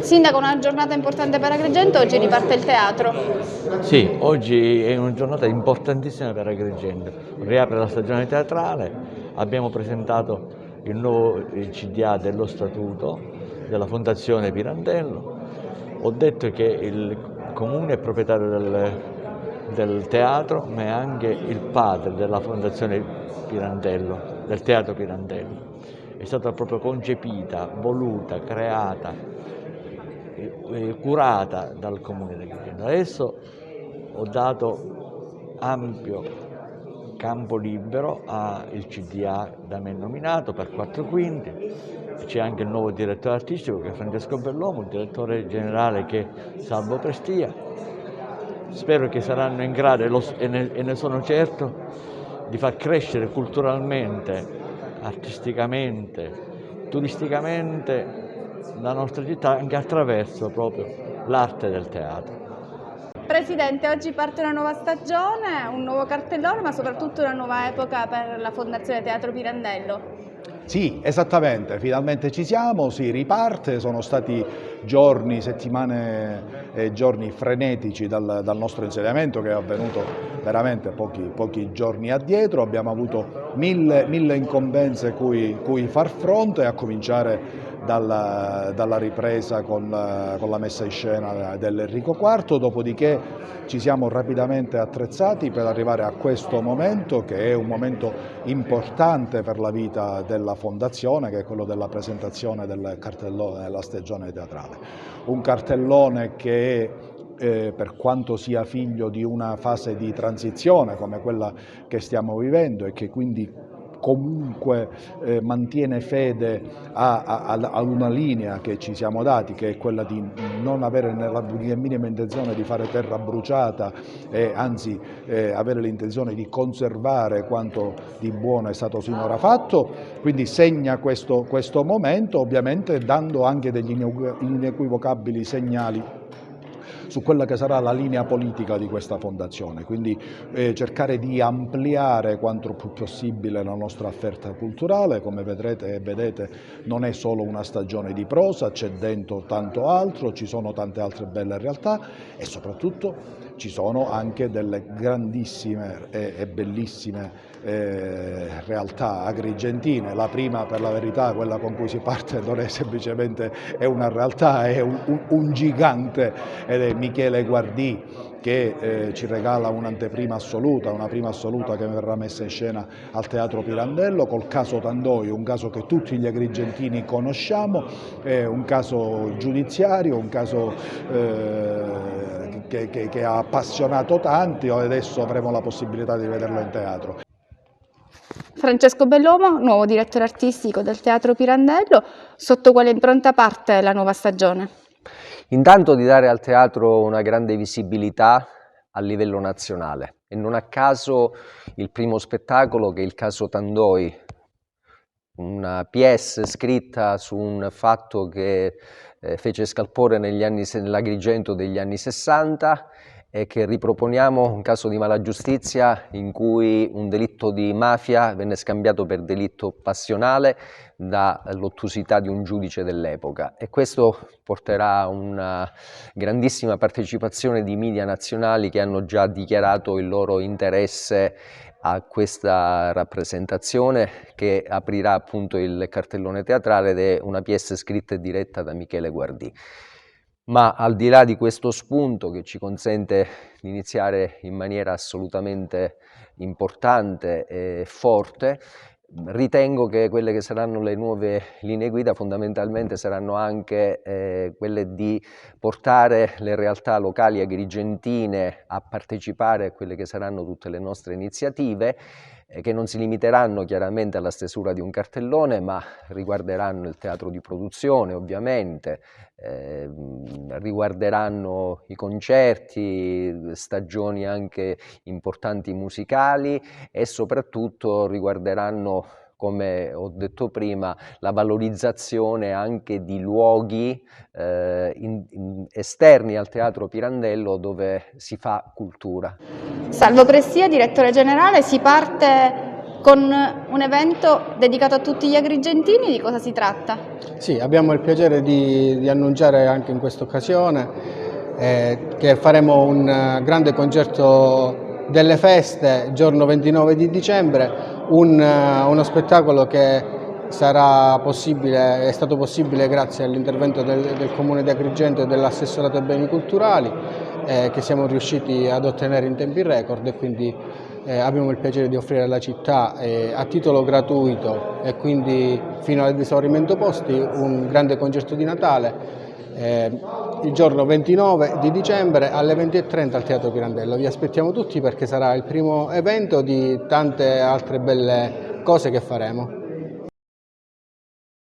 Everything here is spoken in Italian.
Sindaco, una giornata importante per Agrigento, oggi riparte il teatro. Sì, oggi è una giornata importantissima per Agrigento. Riapre la stagione teatrale, abbiamo presentato il nuovo CDA dello Statuto della Fondazione Pirandello. Ho detto che il Comune è proprietario del teatro, ma è anche il padre della Fondazione Pirandello, del Teatro Pirandello. È stata proprio concepita, voluta, creata, curata dal Comune di Agrigento. Adesso ho dato ampio campo libero al CDA da me nominato per 4/5, c'è anche il nuovo direttore artistico che è Francesco Bellomo, il direttore generale che è Salvo Prestia. Spero che saranno in grado, e ne sono certo, di far crescere culturalmente, artisticamente, turisticamente la nostra città anche attraverso proprio l'arte del teatro. Presidente, oggi parte una nuova stagione, un nuovo cartellone, ma soprattutto una nuova epoca per la Fondazione Teatro Pirandello. Sì, esattamente, finalmente ci siamo, si riparte, sono stati giorni, settimane e giorni frenetici dal nostro insediamento che è avvenuto veramente pochi giorni addietro, abbiamo avuto mille incombenze cui far fronte, a cominciare dalla ripresa con la messa in scena dell'Enrico IV, dopodiché ci siamo rapidamente attrezzati per arrivare a questo momento che è un momento importante per la vita della Fondazione, che è quello della presentazione del cartellone della stagione teatrale. Un cartellone che per quanto sia figlio di una fase di transizione come quella che stiamo vivendo e che quindi comunque mantiene fede a una linea che ci siamo dati, che è quella di non avere nella minima intenzione di fare terra bruciata e anzi avere l'intenzione di conservare quanto di buono è stato sinora fatto, quindi segna questo momento, ovviamente dando anche degli inequivocabili segnali su quella che sarà la linea politica di questa fondazione, quindi cercare di ampliare quanto più possibile la nostra offerta culturale. Come vedrete e vedete non è solo una stagione di prosa, c'è dentro tanto altro, ci sono tante altre belle realtà e soprattutto ci sono anche delle grandissime e bellissime realtà agrigentine. La prima, per la verità, quella con cui si parte, non è semplicemente una realtà, è un gigante, ed è Michele Guardì, che ci regala un'anteprima assoluta, una prima assoluta che verrà messa in scena al Teatro Pirandello col caso Tandoi, un caso che tutti gli agrigentini conosciamo, è un caso giudiziario, un caso che ha appassionato tanti e adesso avremo la possibilità di vederlo in teatro. Francesco Bellomo, nuovo direttore artistico del Teatro Pirandello, sotto quale impronta parte la nuova stagione? Intanto di dare al teatro una grande visibilità a livello nazionale e non a caso il primo spettacolo, che è il caso Tandoi, una pièce scritta su un fatto che fece scalpore nell'Agrigento degli anni 60 e che riproponiamo un caso di malagiustizia in cui un delitto di mafia venne scambiato per delitto passionale dall'ottusità di un giudice dell'epoca, e questo porterà a una grandissima partecipazione di media nazionali che hanno già dichiarato il loro interesse a questa rappresentazione, che aprirà appunto il cartellone teatrale ed è una pièce scritta e diretta da Michele Guardì. Ma al di là di questo spunto che ci consente di iniziare in maniera assolutamente importante e forte, ritengo che quelle che saranno le nuove linee guida fondamentalmente saranno anche quelle di portare le realtà locali agrigentine a partecipare a quelle che saranno tutte le nostre iniziative, che non si limiteranno chiaramente alla stesura di un cartellone, ma riguarderanno il teatro di produzione ovviamente, riguarderanno i concerti, stagioni anche importanti musicali e soprattutto riguarderanno, come ho detto prima, la valorizzazione anche di luoghi esterni al Teatro Pirandello dove si fa cultura. Salvo Prestia, direttore generale, si parte con un evento dedicato a tutti gli agrigentini. Di cosa si tratta? Sì, abbiamo il piacere di annunciare anche in questa occasione che faremo un grande concerto delle feste giorno 29 di dicembre, uno spettacolo che è stato possibile grazie all'intervento del Comune di Agrigento e dell'assessorato ai beni culturali, che siamo riusciti ad ottenere in tempi record, e quindi abbiamo il piacere di offrire alla città a titolo gratuito e quindi fino all'esaurimento posti un grande concerto di Natale il giorno 29 di dicembre alle 20:30 al Teatro Pirandello. Vi aspettiamo tutti perché sarà il primo evento di tante altre belle cose che faremo.